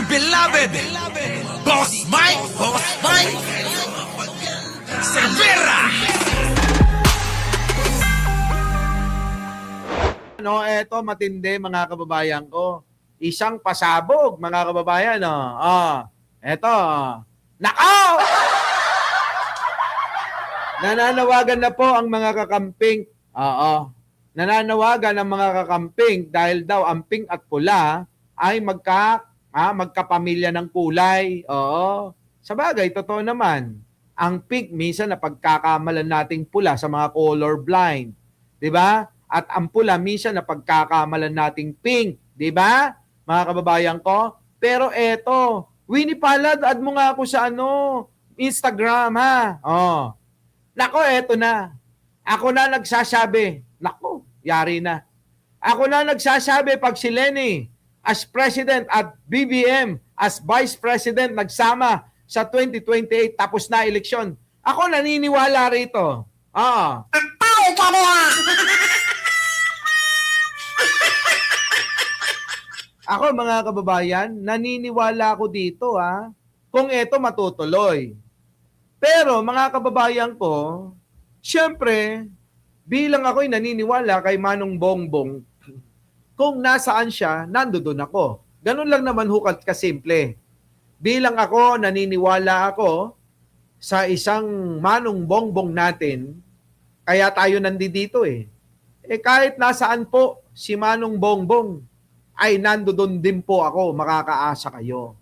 dear beloved, Boss Mike Cervera. No, eto matindi mga kababayan ko. Isang pasabog mga kababayan, eto. Nako! Nananawagan na po ang mga kakamping. Oo. Nananawagan ang mga kakamping dahil daw ang pink at pula ay magkapamilya ng kulay. Oo. Sabagay, totoo naman. Ang pink minsan na pagkakamalan nating pula sa mga color blind. 'Di ba? At ang pula minsan na pagkakamalan nating pink, 'di ba? Mga kababayan ko. Pero eto, Winnie Palad, add mo nga ako sa Instagram ha. Oh. Nako, eto na. Ako na nagsasabi. Nako, yari na. Ako na nagsasabi pag si Lenny as President at BBM as Vice President nagsama sa 2028 tapos na eleksyon. Ako naniniwala rito. Patay ka niya! Ako mga kababayan, naniniwala ako dito kung eto matutuloy. Pero mga kababayan ko, syempre, bilang ako'y naniniwala kay Manong Bongbong, kung nasaan siya, nandoon ako. Ganun lang naman hukat kasimple. Bilang ako, naniniwala ako sa isang Manong Bongbong natin, kaya tayo nandito eh. Kahit nasaan po si Manong Bongbong, ay nandoon din po ako, makakaasa kayo.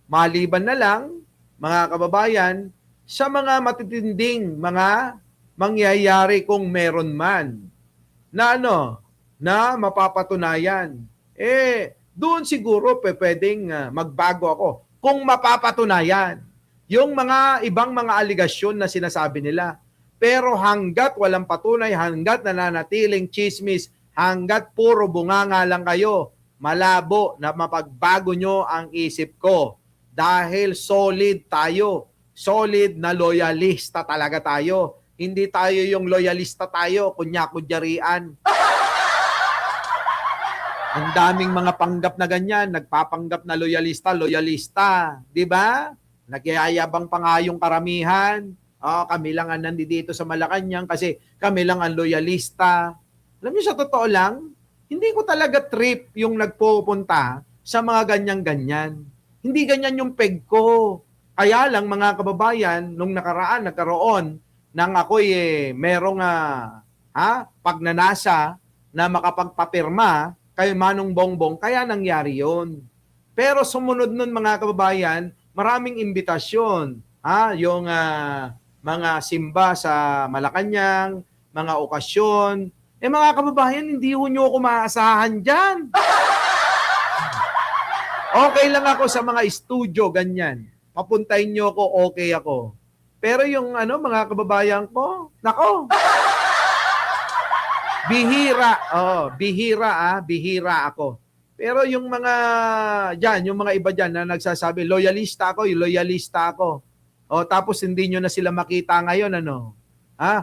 Maliban na lang, mga kababayan, sa mga matitinding mga mangyayari kung meron man na na mapapatunayan. Doon siguro pwedeng magbago ako kung mapapatunayan yung mga ibang mga aligasyon na sinasabi nila. Pero hanggat walang patunay, hanggat nananatiling chismis, hanggat puro bunganga lang kayo, malabo na mapagbago nyo ang isip ko. Dahil solid tayo. Solid na loyalista talaga tayo. Hindi tayo yung loyalista tayo, kunya-kunyarian. Ang daming mga panggap na ganyan, nagpapanggap na loyalista. Di ba? Nagyayabang pa nga yung karamihan. Kami lang ang nandito sa Malacanang kasi kami lang ang loyalista. Alam niyo, sa totoo lang, hindi ko talaga trip yung nagpupunta sa mga ganyan-ganyan. Hindi ganyan yung peg ko. Kaya lang mga kababayan, nung nakaraan, nagkaroon nang ako'y merong pagnanasa na makapagpapirma kay Manong Bongbong, kaya nangyari yon. Pero sumunod nun mga kababayan, maraming imbitasyon. Yung mga simba sa Malacanang, mga okasyon. Mga kababayan, hindi ho nyo ako maasahan dyan. Okay lang ako sa mga studio, ganyan. Papuntahin nyo ako, okay ako. Pero yung mga kababayan ko, nako. Bihira ako. Pero yung mga yung mga iba dyan na nagsasabi, loyalista ako. Tapos hindi nyo na sila makita ngayon,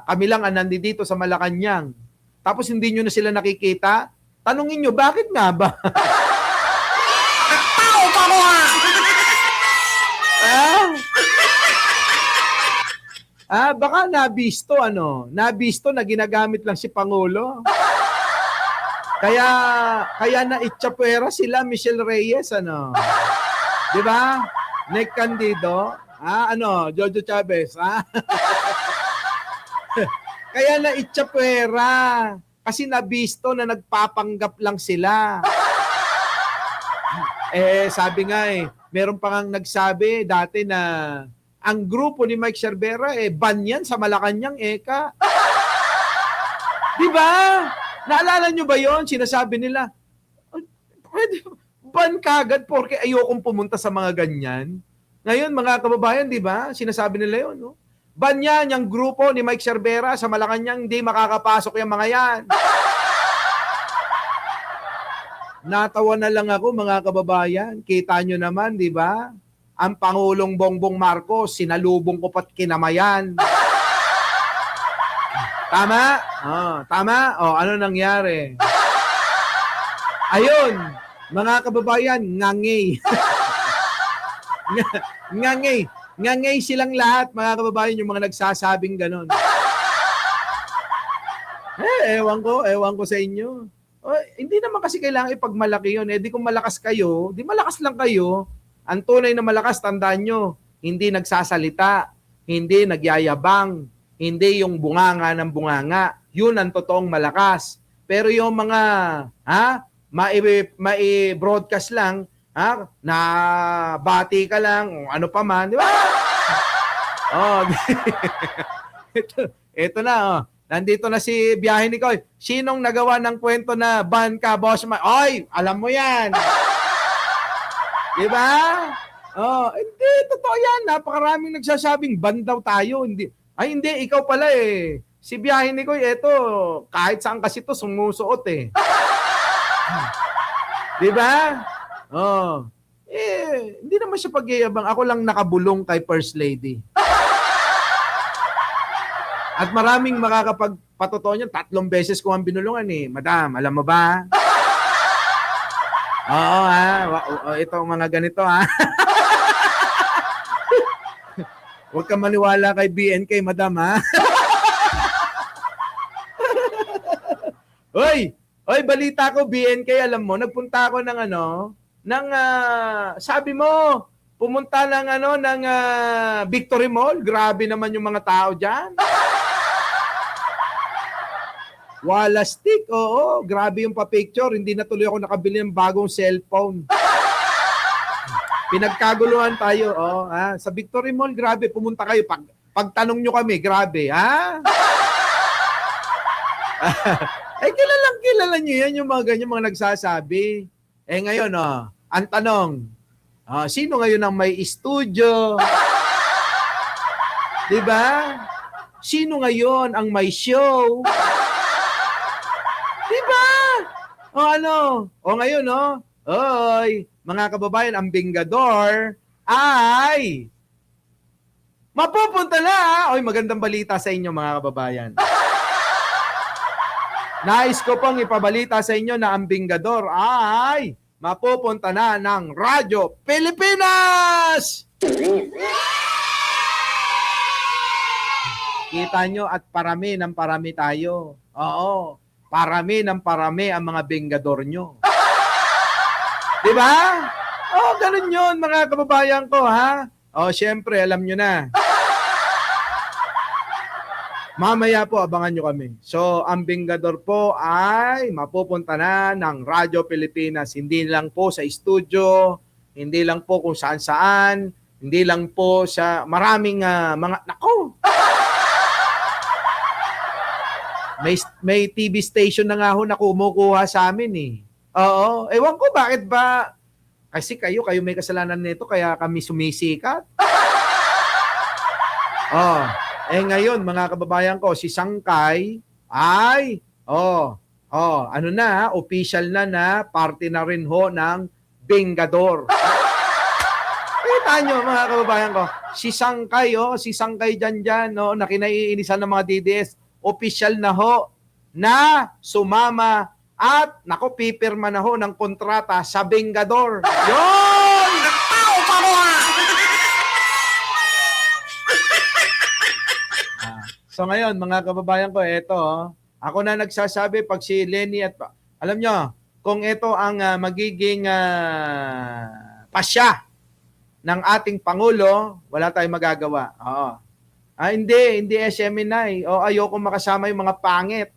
kami lang ang nandito sa Malacanang. Tapos hindi nyo na sila nakikita. Tanungin nyo, bakit nga ba? Patay ka niya! Baka nabisto na ginagamit lang si Pangulo. Kaya na itchapwera sila Michelle Reyes, Di ba? Nick Candido, Jojo Chavez, Kaya na itchapwera kasi nabisto na nagpapanggap lang sila. Sabi nga meron pa ngang nagsabi dati na ang grupo ni Mike Cervera, ban yan sa Malacanang, eka. Di ba? Naalala nyo ba yon? Sinasabi nila, pwede, ban kagad porque ayokong pumunta sa mga ganyan. Ngayon, mga kababayan, di ba? Sinasabi nila yon, ban yan, yung grupo ni Mike Cervera sa Malacanang, hindi makakapasok yung mga yan. Natawa na lang ako, mga kababayan. Kita nyo naman, di ba? Ang Pangulong Bongbong Marcos, sinalubong ko pat kinamayan. Tama? Tama? Ano nangyari? Ayun, Mga kababayan, ngangay. Ngangay. Ngangay silang lahat, mga kababayan, yung mga nagsasabing ganon. Ewan ko sa inyo. Hindi naman kasi kailangan ipagmalaki yun. Di kung malakas kayo, di malakas lang kayo. Ang tunay na malakas, tandaan nyo, hindi nagsasalita, hindi nagyayabang, hindi yung bunganga ng bunganga. Yun ang totoong malakas. Pero yung mga mai-broadcast lang, na bati ka lang, o ano pa man, di ba? Ito na, nandito na si Biyahe ni Koy. Sinong nagawa ng kwento na ban ka, boss? Oy, alam mo yan. Di ba? Hindi, totoo yan. Napakaraming nagsasabing ban daw tayo. Hindi. Hindi, ikaw pala eh. Si Biyahe ni Koy, eto, kahit saan kasi to sumusuot eh. Di ba? Hindi naman siya pagyayabang. Ako lang nakabulong kay First Lady. At maraming makakapagpatotoo niyan. 3 beses ko ang binulungan eh. Madam, alam mo ba? Oo ito mga ganito Huwag kang maniwala kay BNK, madam Oy, balita ko BNK, alam mo, nagpunta ako ng sabi mo, pumunta ng Victory Mall. Grabe naman yung mga tao diyan. Wala stick, oo. Grabe yung pa-picture. Hindi na tuloy ako nakabili ng bagong cellphone. Pinagkaguluhan tayo, sa Victory Mall, grabe. Pumunta kayo. Pagtanong nyo kami, grabe, kilala nyo yan, yung mga ganyan, mga nagsasabi. Ngayon, ang tanong, sino ngayon ang may studio? Diba? Sino ngayon ang may show? Diba? Ngayon, oy, mga kababayan, ang Bingador ay mapupunta na. Oy, magandang balita sa inyo, mga kababayan. Nais ko pong ipabalita sa inyo na ang Bingador ay mapupunta na ng Radyo Pilipinas! Kita nyo at parami ng parami tayo. Oo, parami ng parami ang mga Bingador nyo. Diba? Ganun yun mga kababayan ko, syempre, alam nyo na. Mamaya po, abangan nyo kami. So, ang Bingador po ay mapupunta na ng Radyo Pilipinas. Hindi lang po sa studio, hindi lang po kung saan-saan, hindi lang po sa maraming mga... Nako! May TV station na nga ho na kumukuha sa amin eh. Oo. Ewan ko bakit ba... Kasi kayo may kasalanan nito kaya kami sumisikat. Ngayon, mga kababayan ko, si Sangkay ay, official na party na rin ho ng Bingador. Kita nyo, mga kababayan ko, si Sangkay dyan, na kinaiinisan ng mga DDS, official na ho, na sumama at, pipirma na ho ng kontrata sa Bingador. Yun! So ngayon, mga kababayan ko, eto, ako na nagsasabi pag si Lenny at, alam nyo, kung ito ang magiging pasya ng ating Pangulo, wala tayong magagawa. Hindi SMNI. Ayoko makasama yung mga pangit.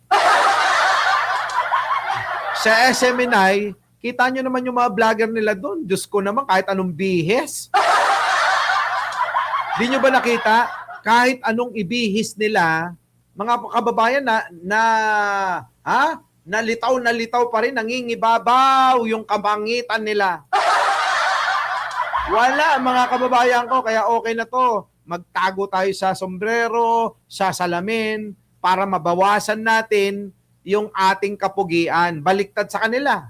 Sa SMNI, kita nyo naman yung mga vlogger nila doon. Diyos ko naman, kahit anong bihes. Di nyo ba nakita? Kahit anong ibihis nila, mga kababayan na litaw pa rin, nangingibabaw yung kabangitan nila. Wala, mga kababayan ko, kaya okay na to. Magtago tayo sa sombrero, sa salamin, para mabawasan natin yung ating kapugian. Baliktad sa kanila.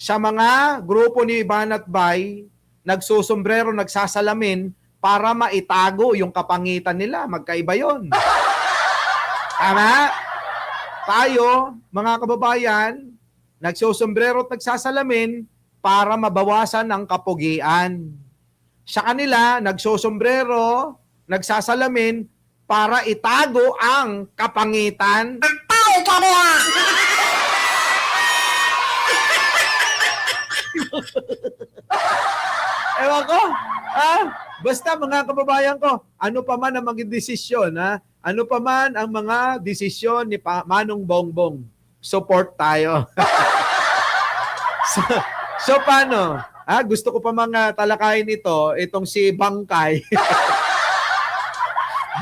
Sa mga grupo ni Banat Bay, nagsusombrero, nagsasalamin, para maitago yung kapangitan nila. Magkaiba yun. Tama? Tayo, mga kababayan, nagsusombrero at nagsasalamin para mabawasan ang kapugian. Sa kanila, nagsosombrero, nagsasalamin para itago ang kapangitan. Tayo ka niya! Ewan ko, basta mga kababayan ko, ano pa man ang maging desisyon, ano pa man ang mga desisyon ni Manong Bongbong, support tayo. so paano? Gusto ko pa mga talakayin itong si Bangkay.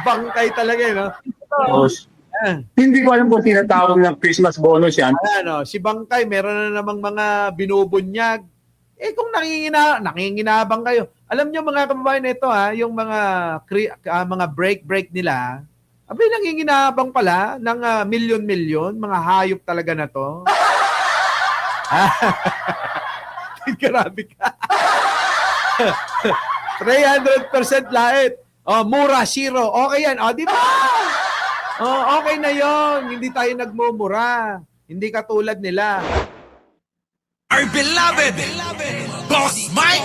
Bangkay talaga, no? Boss. Hindi ko alam kung tinatawag ng Christmas bonus yan. Si Bangkay, meron na namang mga binubunyag. Kung nanginginabang kayo. Alam nyo mga kababayan ito, yung mga break nila, abay nanginginabang pala ng milyon-milyon, mga hayop talaga na to. Grabe ka. 300% lahit. Mura, zero. Okay yan. Di ba? Okay na yon. Hindi tayo nagmumura. Hindi katulad nila. Our beloved Boss Mike.